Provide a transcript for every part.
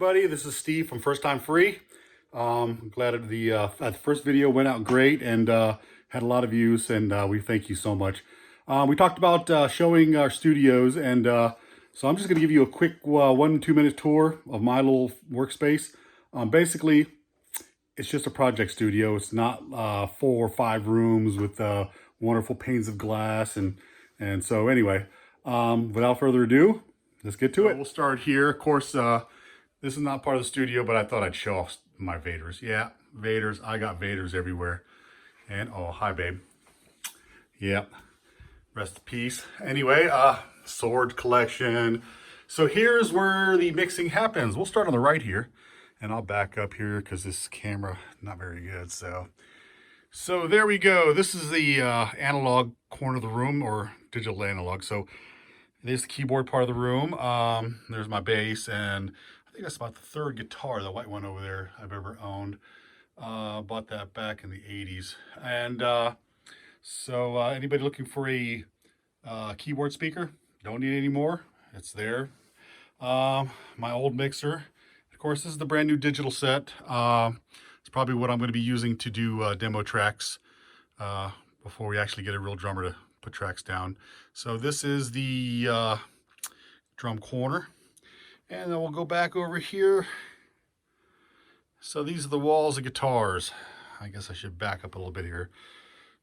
everybody, this is Steve from First Time Free. I'm glad the first video went out great and had a lot of views, and we thank you so much. We talked about showing our studios, and so I'm just going to give you a quick 1-2 minute tour of my little workspace. Basically, it's just a project studio. It's not 4 or 5 rooms with wonderful panes of glass, and so anyway, without further ado, let's get to it. We'll start here. Of course, this is not part of the studio, but I thought I'd show off my Vaders. Yeah, Vaders. I got Vaders everywhere. And, oh, hi, babe. Yep. Rest in peace. Anyway, sword collection. So here's where the mixing happens. We'll start on the right here. And I'll back up here because this camera not very good. So there we go. This is the analog corner of the room, or digital analog. So there's the keyboard part of the room. There's my bass, and I think that's about the 3rd guitar, the white one over there, I've ever owned. Bought that back in the 80s. And so anybody looking for a keyboard speaker, don't need any more. It's there. My old mixer. Of course, this is the brand new digital set. It's probably what I'm going to be using to do demo tracks before we actually get a real drummer to put tracks down. So this is the drum corner. And then we'll go back over here. So these are the walls of guitars. I guess I should back up a little bit here.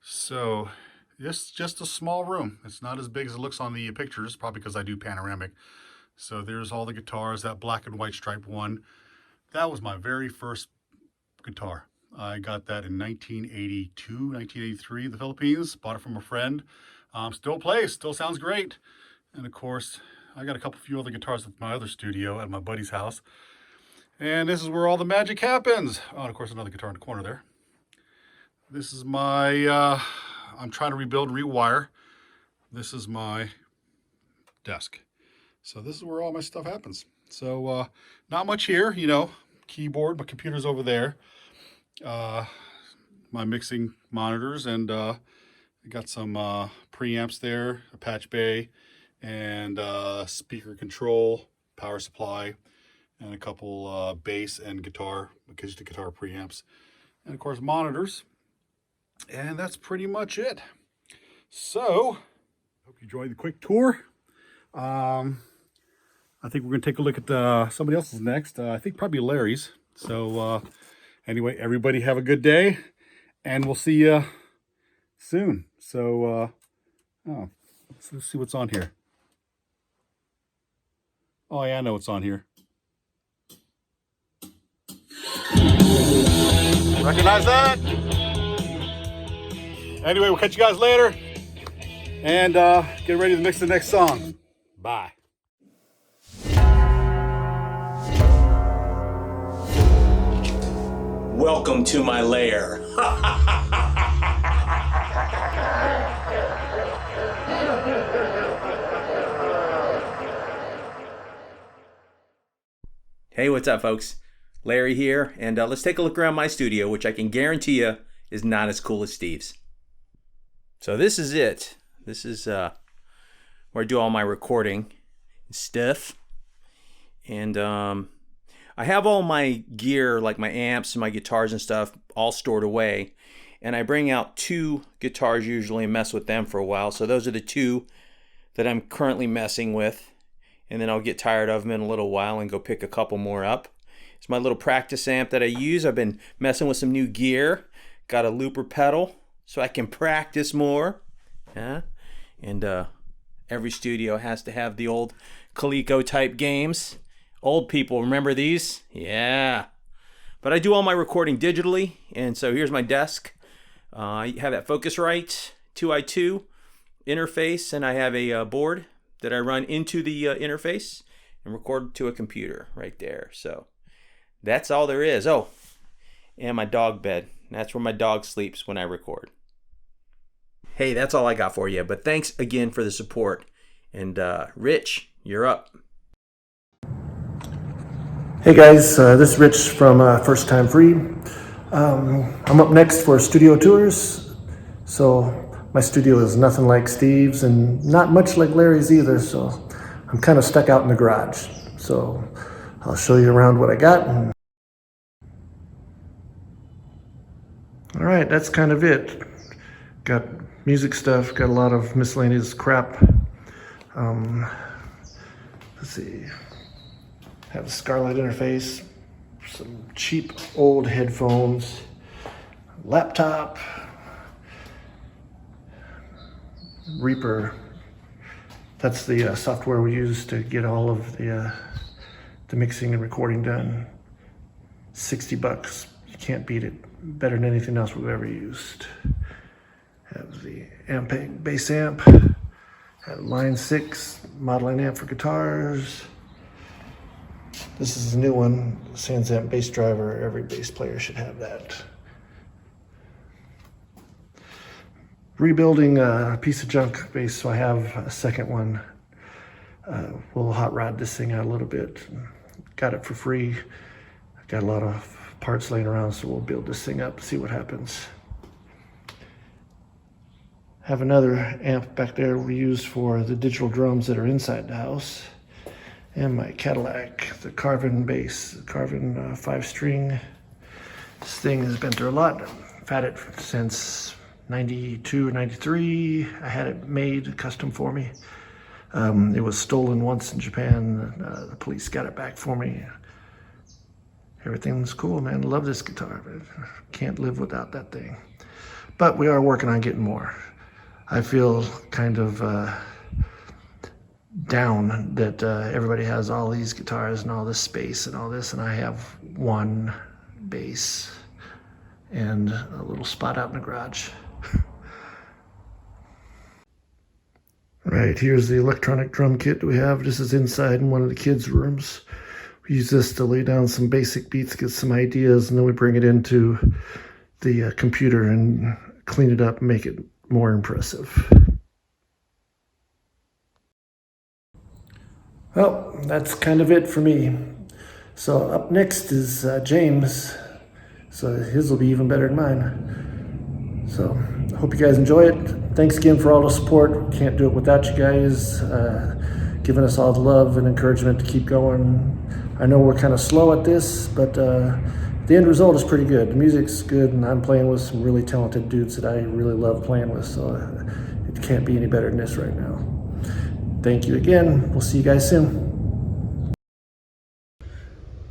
So this is just a small room. It's not as big as it looks on the pictures, probably because I do panoramic. So there's all the guitars, that black and white striped one. That was my very first guitar. I got that in 1982, 1983 in the Philippines. Bought it from a friend. Still plays, still sounds great. And of course, I got a few other guitars at my other studio at my buddy's house. And this is where all the magic happens. Oh, and of course, another guitar in the corner there. This is my, I'm trying to rebuild and rewire. This is my desk. So this is where all my stuff happens. So not much here, you know, keyboard, my computer's over there. My mixing monitors, and I got some preamps there, a patch bay, and speaker control, power supply, and a couple bass and guitar, acoustic guitar preamps, and of course monitors. And that's pretty much it. So, hope you enjoyed the quick tour. I think we're going to take a look at somebody else's next. I think probably Larry's. So anyway, everybody have a good day, and we'll see you soon. So, let's see what's on here. Oh yeah, I know what's on here. Recognize that? Anyway, we'll catch you guys later, and get ready to mix the next song. Bye. Welcome to my lair. Hey, what's up, folks? Larry here, and let's take a look around my studio, which I can guarantee you is not as cool as Steve's. So this is it. This is where I do all my recording and stuff. And I have all my gear, like my amps and my guitars and stuff, all stored away. And I bring out 2 guitars usually and mess with them for a while. So those are the 2 that I'm currently messing with. And then I'll get tired of them in a little while and go pick a couple more up. It's my little practice amp that I use. I've been messing with some new gear. Got a looper pedal so I can practice more. Yeah. And every studio has to have the old Coleco type games. Old people, remember these? Yeah. But I do all my recording digitally, and so here's my desk. I have that Focusrite 2i2 interface, and I have a board that I run into the interface and record to a computer right there. So that's all there is. Oh, and my dog bed. That's where my dog sleeps when I record. Hey, that's all I got for you, but thanks again for the support. And Rich, you're up. Hey guys, this is Rich from First Time Free. I'm up next for studio tours. So my studio is nothing like Steve's and not much like Larry's either, so I'm kind of stuck out in the garage. So I'll show you around what I got. All right, that's kind of it. Got music stuff, got a lot of miscellaneous crap. Let's see. Have a Scarlett interface, some cheap old headphones, laptop, Reaper. That's the software we use to get all of the mixing and recording done. $60. You can't beat it. Better than anything else we've ever used. Have the Ampeg bass amp. Have line 6 modeling amp for guitars. This is a new one, Sans Amp bass driver. Every bass player should have that. Rebuilding a piece of junk bass, so I have a second one. We'll hot rod this thing out a little bit. Got it for free. Got a lot of parts laying around, so we'll build this thing up, see what happens. Have another amp back there we use for the digital drums that are inside the house. And my Cadillac, the Carvin bass, the Carvin 5-string. This thing has been through a lot. I've had it since 92 or 93. I had it made custom for me. It was stolen once in Japan. The police got it back for me. Everything's cool, man. Love this guitar. Can't live without that thing. But we are working on getting more. I feel kind of down that everybody has all these guitars and all this space and all this, and I have one bass and a little spot out in the garage. Right, here's the electronic drum kit we have. This is inside in one of the kids' rooms. We use this to lay down some basic beats, get some ideas, and then we bring it into the computer and clean it up and make it more impressive. Well, that's kind of it for me. So up next is James. So his will be even better than mine. So I hope you guys enjoy it. Thanks again for all the support. Can't do it without you guys giving us all the love and encouragement to keep going. I know we're kind of slow at this, but the end result is pretty good. The music's good, and I'm playing with some really talented dudes that I really love playing with, so it can't be any better than this right now. Thank you again. We'll see you guys soon.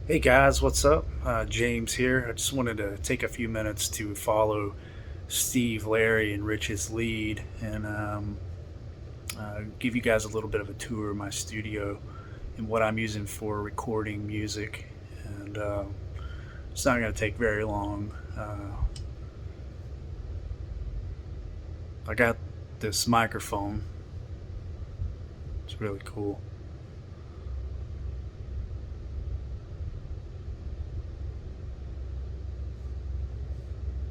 Hey guys, what's up? James here. I just wanted to take a few minutes to follow Steve, Larry, and Rich's lead and give you guys a little bit of a tour of my studio and what I'm using for recording music. And it's not going to take very long. I got this microphone. It's really cool.